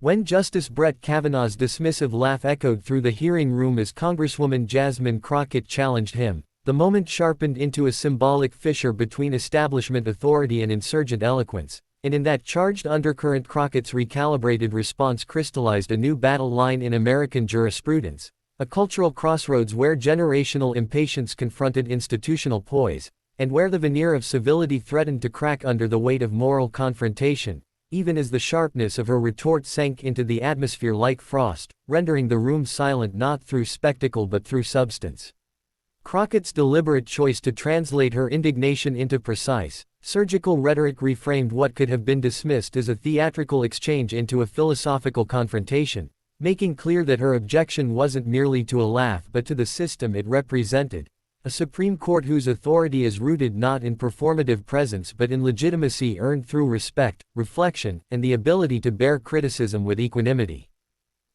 When Justice Brett Kavanaugh's dismissive laugh echoed through the hearing room as Congresswoman Jasmine Crockett challenged him, the moment sharpened into a symbolic fissure between establishment authority and insurgent eloquence, and in that charged undercurrent Crockett's recalibrated response crystallized a new battle line in American jurisprudence, a cultural crossroads where generational impatience confronted institutional poise, and where the veneer of civility threatened to crack under the weight of moral confrontation, even as the sharpness of her retort sank into the atmosphere like frost, rendering the room silent not through spectacle but through substance. Crockett's deliberate choice to translate her indignation into precise, surgical rhetoric reframed what could have been dismissed as a theatrical exchange into a philosophical confrontation, making clear that her objection wasn't merely to a laugh but to the system it represented, a Supreme Court whose authority is rooted not in performative presence but in legitimacy earned through respect, reflection, and the ability to bear criticism with equanimity.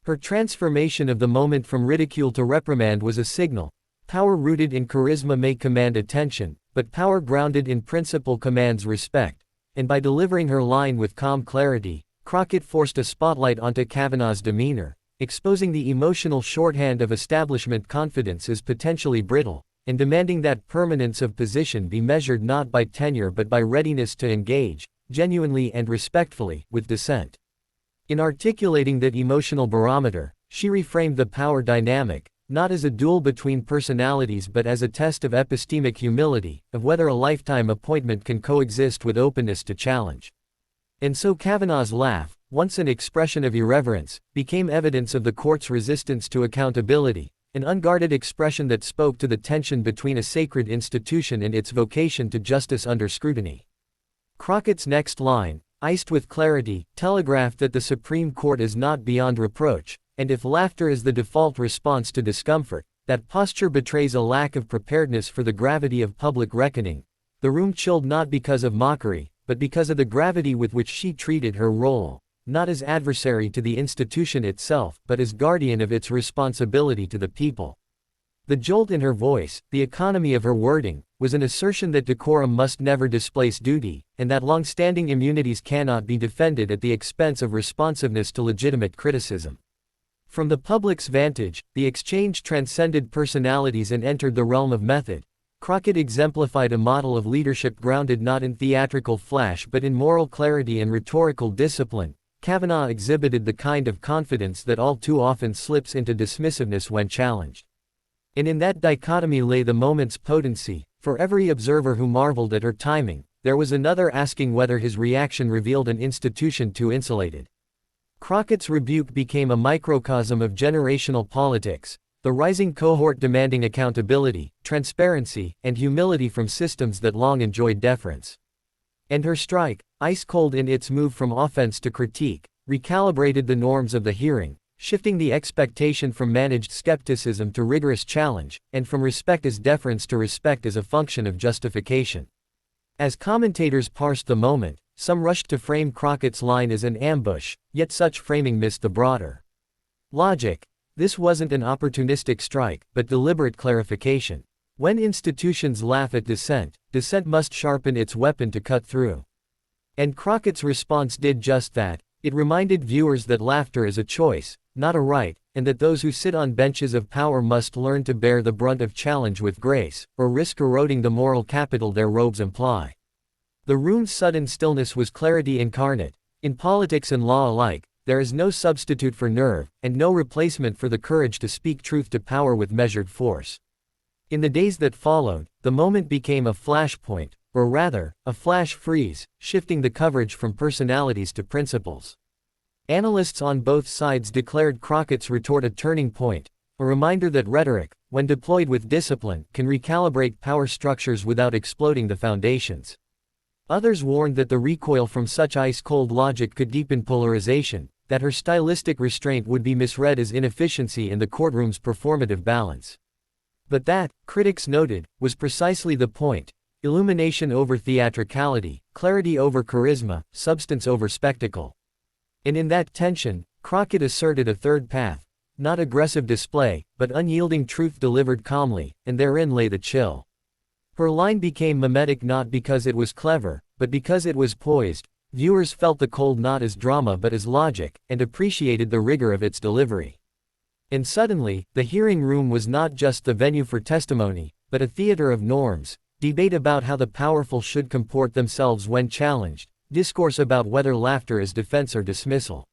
Her transformation of the moment from ridicule to reprimand was a signal. Power rooted in charisma may command attention, but power grounded in principle commands respect, and by delivering her line with calm clarity, Crockett forced a spotlight onto Kavanaugh's demeanor, exposing the emotional shorthand of establishment confidence as potentially brittle, and demanding that permanence of position be measured not by tenure but by readiness to engage, genuinely and respectfully, with dissent. In articulating that emotional barometer, she reframed the power dynamic, not as a duel between personalities but as a test of epistemic humility, of whether a lifetime appointment can coexist with openness to challenge. And so Kavanaugh's laugh, once an expression of irreverence, became evidence of the court's resistance to accountability, an unguarded expression that spoke to the tension between a sacred institution and its vocation to justice under scrutiny. Crockett's next line, iced with clarity, telegraphed that the Supreme Court is not beyond reproach, and if laughter is the default response to discomfort, that posture betrays a lack of preparedness for the gravity of public reckoning. The room chilled not because of mockery, but because of the gravity with which she treated her role, not as adversary to the institution itself, but as guardian of its responsibility to the people. The jolt in her voice, the economy of her wording, was an assertion that decorum must never displace duty, and that long-standing immunities cannot be defended at the expense of responsiveness to legitimate criticism. From the public's vantage, the exchange transcended personalities and entered the realm of method. Crockett exemplified a model of leadership grounded not in theatrical flash but in moral clarity and rhetorical discipline. Kavanaugh exhibited the kind of confidence that all too often slips into dismissiveness when challenged. And in that dichotomy lay the moment's potency. For every observer who marveled at her timing, there was another asking whether his reaction revealed an institution too insulated. Crockett's rebuke became a microcosm of generational politics, the rising cohort demanding accountability, transparency, and humility from systems that long enjoyed deference. And her strike, ice-cold in its move from offense to critique, recalibrated the norms of the hearing, shifting the expectation from managed skepticism to rigorous challenge, and from respect as deference to respect as a function of justification. As commentators parsed the moment, some rushed to frame Crockett's line as an ambush, yet such framing missed the broader logic. This wasn't an opportunistic strike, but deliberate clarification. When institutions laugh at dissent, dissent must sharpen its weapon to cut through. And Crockett's response did just that. It reminded viewers that laughter is a choice, not a right, and that those who sit on benches of power must learn to bear the brunt of challenge with grace, or risk eroding the moral capital their robes imply. The room's sudden stillness was clarity incarnate. In politics and law alike, there is no substitute for nerve, and no replacement for the courage to speak truth to power with measured force. In the days that followed, the moment became a flashpoint, or rather, a flash freeze, shifting the coverage from personalities to principles. Analysts on both sides declared Crockett's retort a turning point, a reminder that rhetoric, when deployed with discipline, can recalibrate power structures without exploding the foundations. Others warned that the recoil from such ice-cold logic could deepen polarization, that her stylistic restraint would be misread as inefficiency in the courtroom's performative balance. But that, critics noted, was precisely the point: illumination over theatricality, clarity over charisma, substance over spectacle. And in that tension, Crockett asserted a third path: not aggressive display, but unyielding truth delivered calmly, and therein lay the chill. Her line became mimetic not because it was clever, but because it was poised, Viewers felt the cold not as drama but as logic, and appreciated the rigor of its delivery. And suddenly, the hearing room was not just the venue for testimony, but a theater of norms, debate about how the powerful should comport themselves when challenged, discourse about whether laughter is defense or dismissal.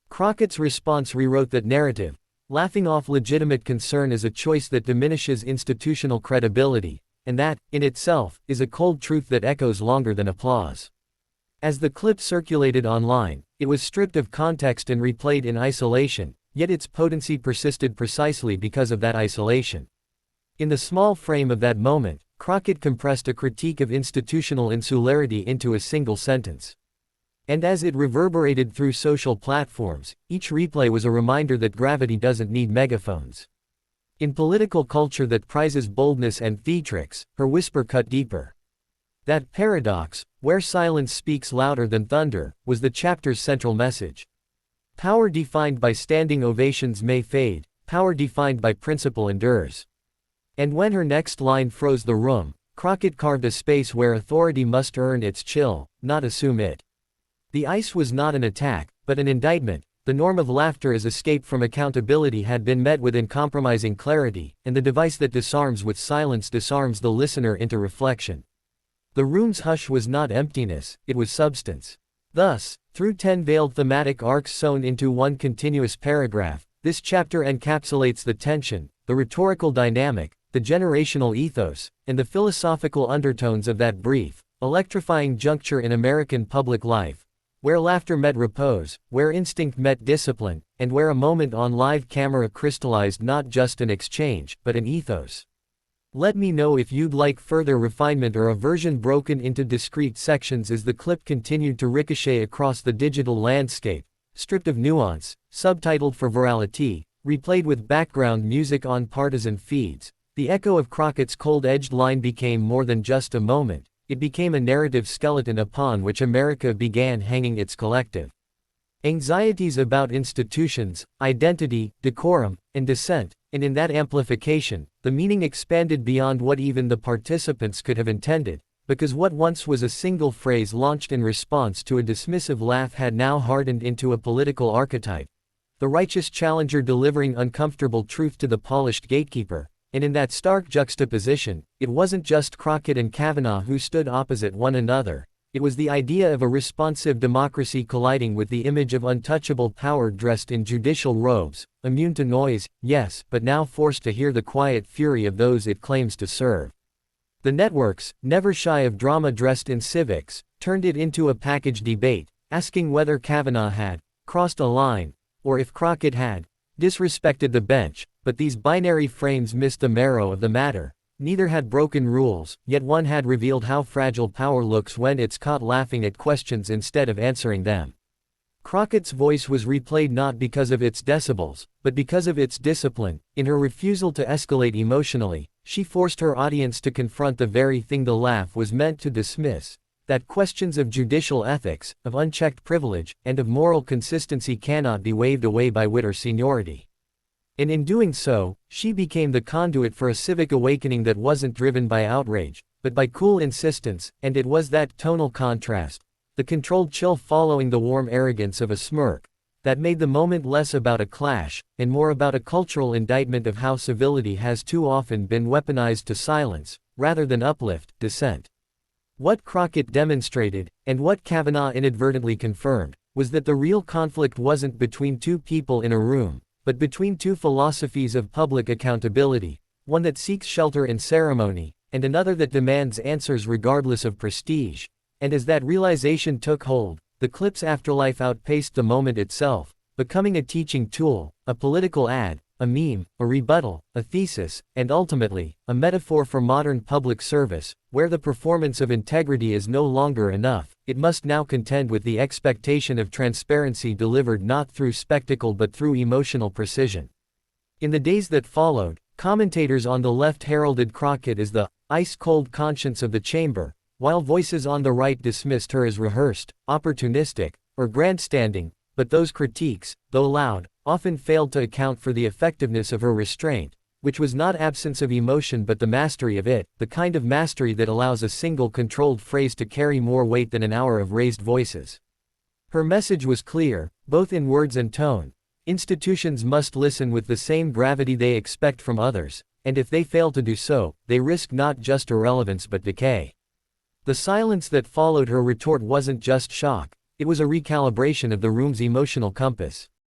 Crockett's response rewrote that narrative, laughing off legitimate concern as a choice that diminishes institutional credibility, and that, in itself, is a cold truth that echoes longer than applause. As the clip circulated online, it was stripped of context and replayed in isolation, yet its potency persisted precisely because of that isolation. In the small frame of that moment, Crockett compressed a critique of institutional insularity into a single sentence. And as it reverberated through social platforms, each replay was a reminder that gravity doesn't need megaphones. In political culture that prizes boldness and theatrics, her whisper cut deeper. That paradox, where silence speaks louder than thunder, was the chapter's central message. Power defined by standing ovations may fade, power defined by principle endures. And when her next line froze the room, Crockett carved a space where authority must earn its chill, not assume it. The ice was not an attack, but an indictment. The norm of laughter as escape from accountability had been met with uncompromising clarity, and the device that disarms with silence disarms the listener into reflection. The room's hush was not emptiness, it was substance. Thus, through 10 veiled thematic arcs sewn into one continuous paragraph, this chapter encapsulates the tension, the rhetorical dynamic, the generational ethos, and the philosophical undertones of that brief, electrifying juncture in American public life, where laughter met repose, where instinct met discipline, and where a moment on live camera crystallized not just an exchange, but an ethos. Let me know if you'd like further refinement or a version broken into discrete sections as the clip continued to ricochet across the digital landscape, stripped of nuance, subtitled for virality, replayed with background music on partisan feeds. The echo of Crockett's cold-edged line became more than just a moment. It became a narrative skeleton upon which America began hanging its collective anxieties about institutions, identity, decorum, and dissent, and in that amplification, the meaning expanded beyond what even the participants could have intended, because what once was a single phrase launched in response to a dismissive laugh had now hardened into a political archetype, the righteous challenger delivering uncomfortable truth to the polished gatekeeper. And in that stark juxtaposition, it wasn't just Crockett and Kavanaugh who stood opposite one another. It was the idea of a responsive democracy colliding with the image of untouchable power dressed in judicial robes, immune to noise, yes, but now forced to hear the quiet fury of those it claims to serve. The networks, never shy of drama dressed in civics, turned it into a package debate, asking whether Kavanaugh had crossed a line, or if Crockett had disrespected the bench. But these binary frames missed the marrow of the matter. Neither had broken rules, yet one had revealed how fragile power looks when it's caught laughing at questions instead of answering them. Crockett's voice was replayed not because of its decibels, but because of its discipline. In her refusal to escalate emotionally, she forced her audience to confront the very thing the laugh was meant to dismiss, that questions of judicial ethics, of unchecked privilege, and of moral consistency cannot be waved away by wit or seniority. And in doing so, she became the conduit for a civic awakening that wasn't driven by outrage, but by cool insistence, and it was that tonal contrast, the controlled chill following the warm arrogance of a smirk, that made the moment less about a clash, and more about a cultural indictment of how civility has too often been weaponized to silence, rather than uplift, dissent. What Crockett demonstrated, and what Kavanaugh inadvertently confirmed, was that the real conflict wasn't between two people in a room, but between two philosophies of public accountability, one that seeks shelter in ceremony, and another that demands answers regardless of prestige. And as that realization took hold, the clip's afterlife outpaced the moment itself, becoming a teaching tool, a political ad, a meme, a rebuttal, a thesis, and ultimately, a metaphor for modern public service, where the performance of integrity is no longer enough. It must now contend with the expectation of transparency delivered not through spectacle but through emotional precision. In the days that followed, commentators on the left heralded Crockett as the ice-cold conscience of the chamber, while voices on the right dismissed her as rehearsed, opportunistic, or grandstanding. But those critiques, though loud, often failed to account for the effectiveness of her restraint, which was not absence of emotion but the mastery of it, the kind of mastery that allows a single controlled phrase to carry more weight than an hour of raised voices. Her message was clear, both in words and tone. Institutions must listen with the same gravity they expect from others, and if they fail to do so, they risk not just irrelevance but decay. The silence that followed her retort wasn't just shock, it was a recalibration of the room's emotional compass.